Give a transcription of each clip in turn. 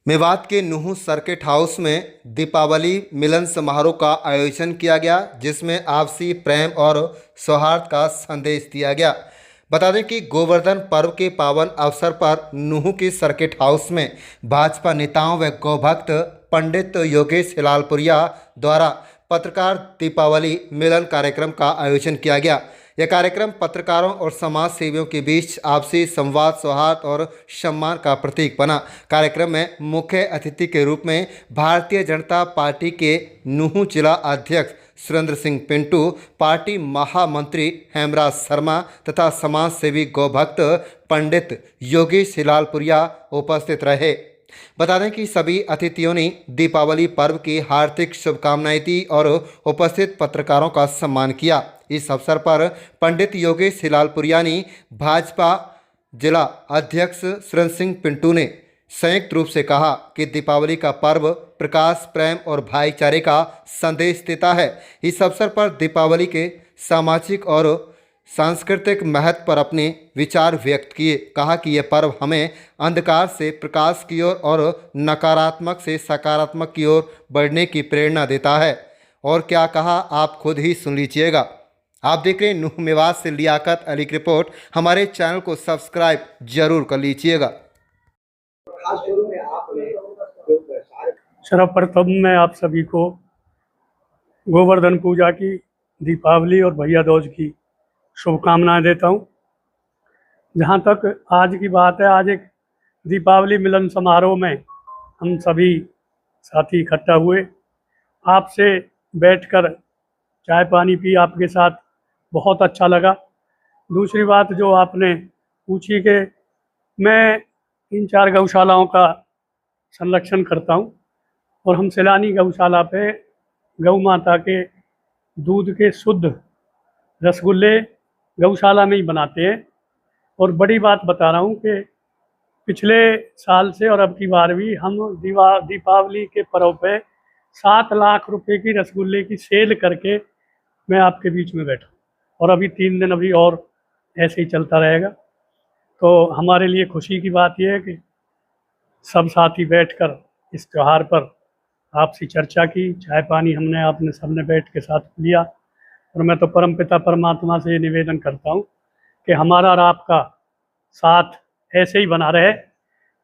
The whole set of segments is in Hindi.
मेवात के नूह सर्किट हाउस में दीपावली मिलन समारोह का आयोजन किया गया, जिसमें आपसी प्रेम और सौहार्द का संदेश दिया गया। बता दें कि गोवर्धन पर्व के पावन अवसर पर नूह के सर्किट हाउस में भाजपा नेताओं व गौभक्त पंडित योगेश हिलालपुरिया द्वारा पत्रकार दीपावली मिलन कार्यक्रम का आयोजन किया गया। यह कार्यक्रम पत्रकारों और समाज सेवियों के बीच आपसी संवाद, सौहार्द और सम्मान का प्रतीक बना। कार्यक्रम में मुख्य अतिथि के रूप में भारतीय जनता पार्टी के नूह जिला अध्यक्ष सुरेंद्र सिंह पिंटू, पार्टी महामंत्री हेमराज शर्मा तथा समाज सेवी गौभक्त पंडित योगेश हिलालपुरिया उपस्थित रहे। बता दें कि सभी अतिथियों ने दीपावली पर्व की हार्दिक शुभकामनाएं दी और उपस्थित पत्रकारों का सम्मान किया। इस अवसर पर पंडित योगेश हिलालपुरिया ने भाजपा जिला अध्यक्ष सुरेंद्र सिंह पिंटू ने संयुक्त रूप से कहा कि दीपावली का पर्व प्रकाश, प्रेम और भाईचारे का संदेश देता है। इस अवसर पर दीपावली के सामाजिक और सांस्कृतिक महत्व पर अपने विचार व्यक्त किए। कहा कि यह पर्व हमें अंधकार से प्रकाश की ओर और नकारात्मक से सकारात्मक की ओर बढ़ने की प्रेरणा देता है। और क्या कहा, आप खुद ही सुन लीजिएगा। आप देख रहे हैं नूह मेवात से लियाकत अली की रिपोर्ट। हमारे चैनल को सब्सक्राइब जरूर कर लीजिएगा। सर्वप्रथम मैं आप सभी को गोवर्धन पूजा की, दीपावली और भैया दूज की शुभकामनाएं देता हूं। जहां तक आज की बात है, आज एक दीपावली मिलन समारोह में हम सभी साथी इकट्ठा हुए। आपसे बैठकर चाय पानी पी, आपके साथ बहुत अच्छा लगा। दूसरी बात जो आपने पूछी कि मैं 3-4 गौशालाओं का संरक्षण करता हूं और हम सैलानी गौशाला पे गौ माता के दूध के शुद्ध रसगुल्ले गौशाला में ही बनाते हैं। और बड़ी बात बता रहा हूं कि पिछले साल से और अब की बार भी हम दीपावली के पर्व पे 7 लाख रुपए की रसगुल्ले की सेल करके मैं आपके बीच में बैठा और अभी 3 दिन अभी और ऐसे ही चलता रहेगा। तो हमारे लिए खुशी की बात यह है कि सब साथी बैठकर इस त्यौहार पर आपसी चर्चा की, चाय पानी हमने आपने सबने बैठ के साथ लिया। और मैं तो परमपिता परमात्मा से ये निवेदन करता हूँ कि हमारा और आपका साथ ऐसे ही बना रहे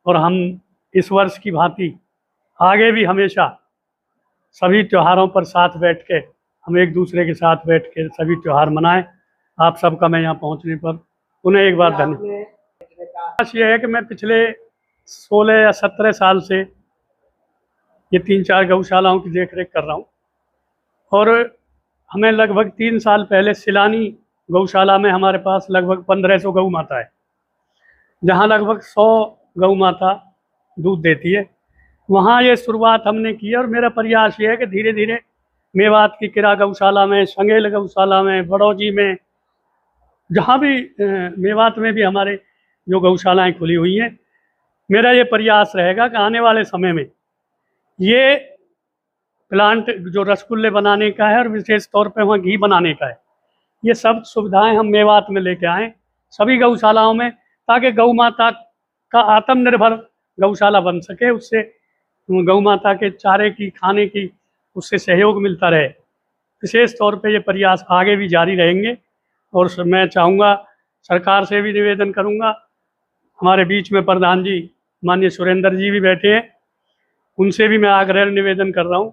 और हम इस वर्ष की भांति आगे भी हमेशा सभी त्योहारों पर साथ बैठ के हम एक दूसरे के साथ बैठ के सभी त्यौहार मनाएं। आप सबका मैं यहाँ पहुँचने पर उन्हें एक बार धन्यवाद। ये है कि मैं पिछले 16 या 17 साल से ये 3-4 गौशालाओं की देखरेख कर रहा हूँ और हमें लगभग 3 साल पहले सिलानी गौशाला में हमारे पास लगभग 1500 गौ माता है, जहाँ लगभग 100 गौ माता दूध देती है। वहाँ ये शुरुआत हमने की है और मेरा प्रयास ये है कि धीरे धीरे मेवात की किरा गौशाला में, संगेल गौशाला में, बड़ौजी में, जहाँ भी मेवात में भी हमारे जो गौशालाएँ खुली हुई हैं, मेरा ये प्रयास रहेगा कि आने वाले समय में ये प्लांट जो रसगुल्ले बनाने का है और विशेष तौर पे वहाँ घी बनाने का है, ये सब सुविधाएं हम मेवात में लेके आएँ सभी गौशालाओं में, ताकि गौ माता का आत्मनिर्भर गौशाला बन सके। उससे गौ माता के चारे की, खाने की उससे सहयोग मिलता रहे। विशेष तौर पे ये प्रयास आगे भी जारी रहेंगे और मैं चाहूँगा, सरकार से भी निवेदन करूँगा। हमारे बीच में प्रधान जी माननीय सुरेंद्र जी भी बैठे हैं, उनसे भी मैं आग्रह निवेदन कर रहा हूँ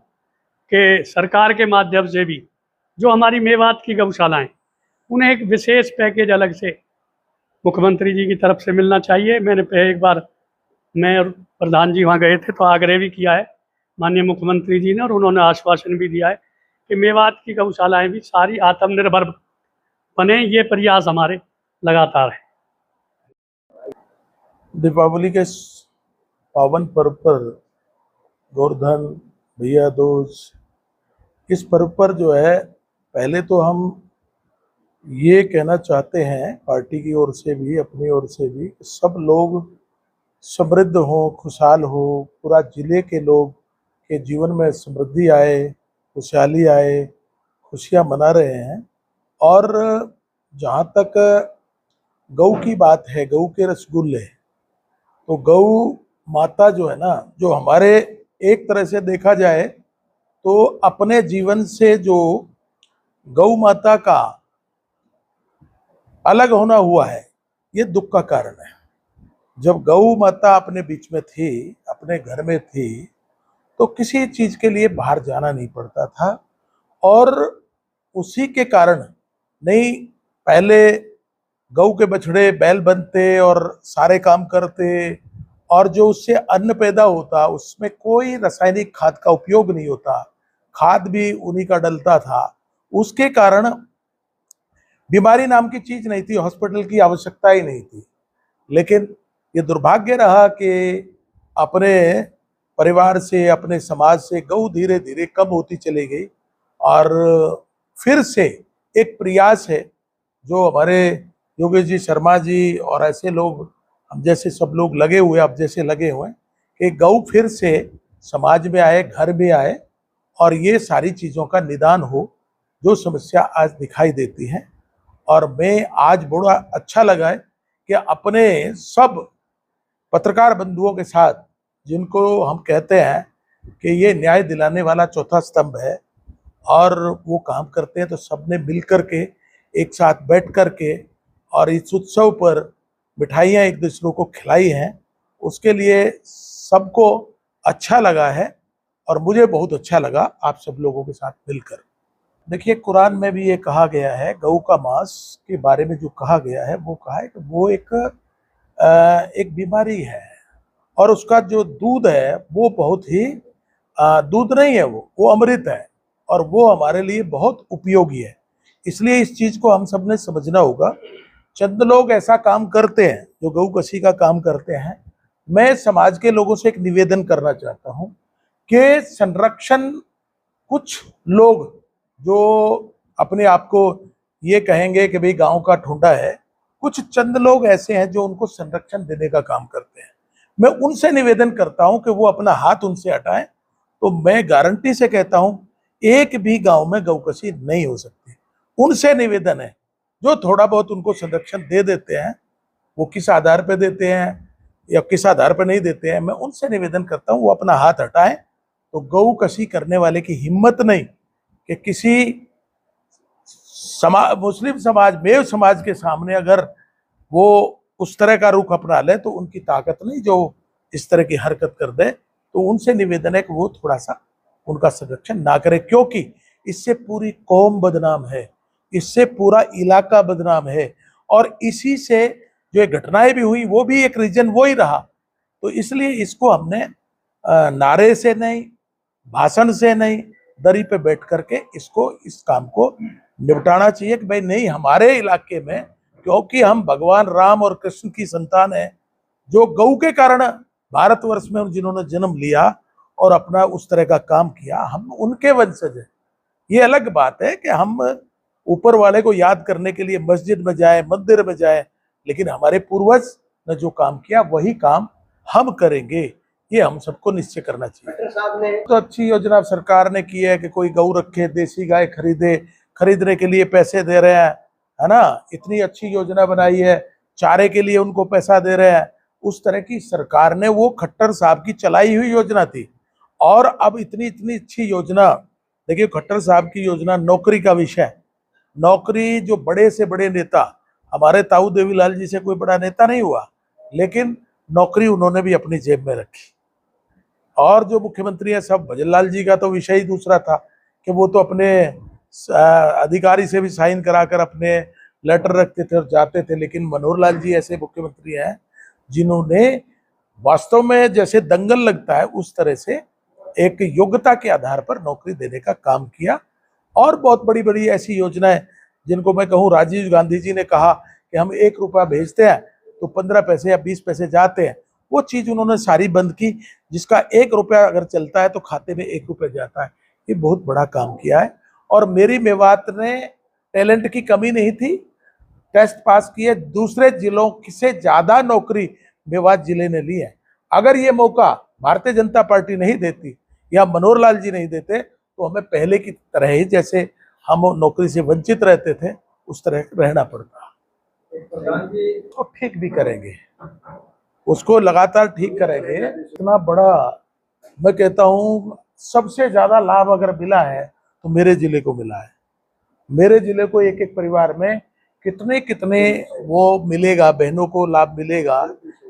कि सरकार के माध्यम से भी जो हमारी मेवात की गौशालाएं, उन्हें एक विशेष पैकेज अलग से मुख्यमंत्री जी की तरफ से मिलना चाहिए। मैंने एक बार मैं और प्रधान जी वहाँ गए थे तो आग्रह भी किया है माननीय मुख्यमंत्री जी ने, और उन्होंने आश्वासन भी दिया है कि मेवात की गौशालाएं भी सारी आत्मनिर्भर बने। ये प्रयास हमारे लगातार है। दीपावली के पावन पर्व पर गोवर्धन भैया दूज, इस पर्व पर जो है, पहले तो हम ये कहना चाहते हैं पार्टी की ओर से भी, अपनी ओर से भी, सब लोग समृद्ध हो, खुशहाल हो, पूरा जिले के लोग के जीवन में समृद्धि आए, खुशहाली आए, खुशियां मना रहे हैं। और जहाँ तक गऊ की बात है, गऊ के रसगुल्ले, तो गऊ माता जो है ना, जो हमारे एक तरह से देखा जाए तो अपने जीवन से जो गौ माता का अलग होना हुआ है, ये दुख का कारण है। जब गौ माता अपने बीच में थी, अपने घर में थी, तो किसी चीज के लिए बाहर जाना नहीं पड़ता था। और उसी के कारण नहीं, पहले गऊ के बछड़े बैल बनते और सारे काम करते, और जो उससे अन्न पैदा होता उसमें कोई रासायनिक खाद का उपयोग नहीं होता, खाद भी उन्हीं का डलता था। उसके कारण बीमारी नाम की चीज नहीं थी, हॉस्पिटल की आवश्यकता ही नहीं थी। लेकिन ये दुर्भाग्य रहा कि अपने परिवार से, अपने समाज से गऊ धीरे धीरे कम होती चली गई। और फिर से एक प्रयास है जो हमारे योगेश जी शर्मा जी और ऐसे लोग, हम जैसे सब लोग लगे हुए, अब जैसे लगे हुए कि गऊ फिर से समाज में आए, घर में आए, और ये सारी चीज़ों का निदान हो जो समस्या आज दिखाई देती है। और मैं आज बड़ा अच्छा लगा है कि अपने सब पत्रकार बंधुओं के साथ, जिनको हम कहते हैं कि ये न्याय दिलाने वाला चौथा स्तंभ है, और वो काम करते हैं, तो सबने मिल कर के एक साथ बैठ कर के और इस उत्सव पर मिठाइयाँ एक दूसरे को खिलाई हैं, उसके लिए सबको अच्छा लगा है। और मुझे बहुत अच्छा लगा आप सब लोगों के साथ मिलकर। देखिए, कुरान में भी ये कहा गया है, गऊ का मांस के बारे में जो कहा गया है, वो कहा है कि वो एक बीमारी है, और उसका जो दूध है वो बहुत ही दूध नहीं है, वो अमृत है, और वो हमारे लिए बहुत उपयोगी है। इसलिए इस चीज को हम सब ने समझना होगा। चंद लोग ऐसा काम करते हैं जो गऊ कसी का काम करते हैं। मैं समाज के लोगों से एक निवेदन करना चाहता हूं कि संरक्षण, कुछ लोग जो अपने आप को ये कहेंगे कि भाई गांव का ठुंडा है, कुछ चंद लोग ऐसे हैं जो उनको संरक्षण देने का काम करते हैं। मैं उनसे निवेदन करता हूं कि वो अपना हाथ उनसे हटाएं। तो मैं गारंटी से कहता हूं, एक भी गांव में गौकसी नहीं हो सकती। उनसे निवेदन है, जो थोड़ा बहुत उनको संरक्षण दे देते हैं, वो किस आधार पर देते हैं या किस आधार पर नहीं देते हैं, मैं उनसे निवेदन करता हूं वो अपना हाथ हटाएं। तो गौ कसी करने वाले की हिम्मत नहीं कि किसी मुस्लिम समाज, मेव समाज के सामने अगर वो उस तरह का रुख अपना ले, तो उनकी ताकत नहीं जो इस तरह की हरकत कर दे। तो उनसे निवेदन है कि वो थोड़ा सा उनका संरक्षण ना करे, क्योंकि इससे पूरी कौम बदनाम है, इससे पूरा इलाका बदनाम है, और इसी से जो घटनाएं भी हुई वो भी एक रीजन वो ही रहा। तो इसलिए इसको हमने नारे से नहीं, भाषण से नहीं, दरी पे बैठ करके इस काम को निपटाना चाहिए कि भाई नहीं, हमारे इलाके में, क्योंकि हम भगवान राम और कृष्ण की संतान है, जो गौ के कारण भारतवर्ष में जिन्होंने जन्म लिया और अपना उस तरह का काम किया, हम उनके वंशज हैं। ये अलग बात है कि हम ऊपर वाले को याद करने के लिए मस्जिद में जाए, मंदिर में जाए, लेकिन हमारे पूर्वज ने जो काम किया वही काम हम करेंगे, ये हम सबको निश्चय करना चाहिए। तो अच्छी योजना सरकार ने की है कि कोई गऊ रखे, देसी गाय खरीदने के लिए पैसे दे रहे हैं, है ना। इतनी अच्छी योजना बनाई है, चारे के लिए उनको पैसा दे रहे हैं। उस तरह की सरकार ने, वो खट्टर साहब की चलाई हुई योजना थी। और अब इतनी अच्छी योजना, देखिए खट्टर साहब की योजना नौकरी का विषय, नौकरी, जो बड़े से बड़े नेता, हमारे ताऊ देवीलाल जी से कोई बड़ा नेता नहीं हुआ, लेकिन नौकरी उन्होंने भी अपनी जेब में रखी। और जो मुख्यमंत्री है सब, भजन लाल जी का तो विषय ही दूसरा था कि वो तो अपने अधिकारी से भी साइन कराकर अपने लेटर रखते थे और जाते थे। लेकिन मनोहर लाल जी ऐसे मुख्यमंत्री हैं जिन्होंने वास्तव में जैसे दंगल लगता है उस तरह से एक योग्यता के आधार पर नौकरी देने का काम किया। और बहुत बड़ी बड़ी ऐसी योजनाएं, जिनको मैं कहूँ, राजीव गांधी जी ने कहा कि हम 1 रुपया भेजते हैं तो 15 पैसे या 20 पैसे जाते हैं, वो चीज उन्होंने सारी बंद की, जिसका 1 रुपया अगर चलता है तो खाते में 1 रुपया जाता है। ये बहुत बड़ा काम किया है। और मेरी मेवात ने टैलेंट की कमी नहीं थी, टेस्ट पास किए, दूसरे जिलों से ज्यादा नौकरी मेवात जिले ने ली है। अगर ये मौका भारतीय जनता पार्टी नहीं देती या मनोहर लाल जी नहीं देते, तो हमें पहले की तरह ही, जैसे हम नौकरी से वंचित रहते थे, उस तरह रहना पड़ता। तो ठीक भी करेंगे। उसको लगातार ठीक करेंगे। इतना बड़ा, मैं कहता हूँ सबसे ज्यादा लाभ अगर मिला है तो मेरे जिले को मिला है। मेरे जिले को एक एक परिवार में कितने कितने वो मिलेगा, बहनों को लाभ मिलेगा,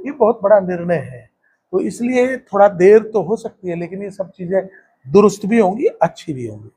ये बहुत बड़ा निर्णय है। तो इसलिए थोड़ा देर तो हो सकती है, लेकिन ये सब चीजें दुरुस्त भी होंगी, अच्छी भी होंगी।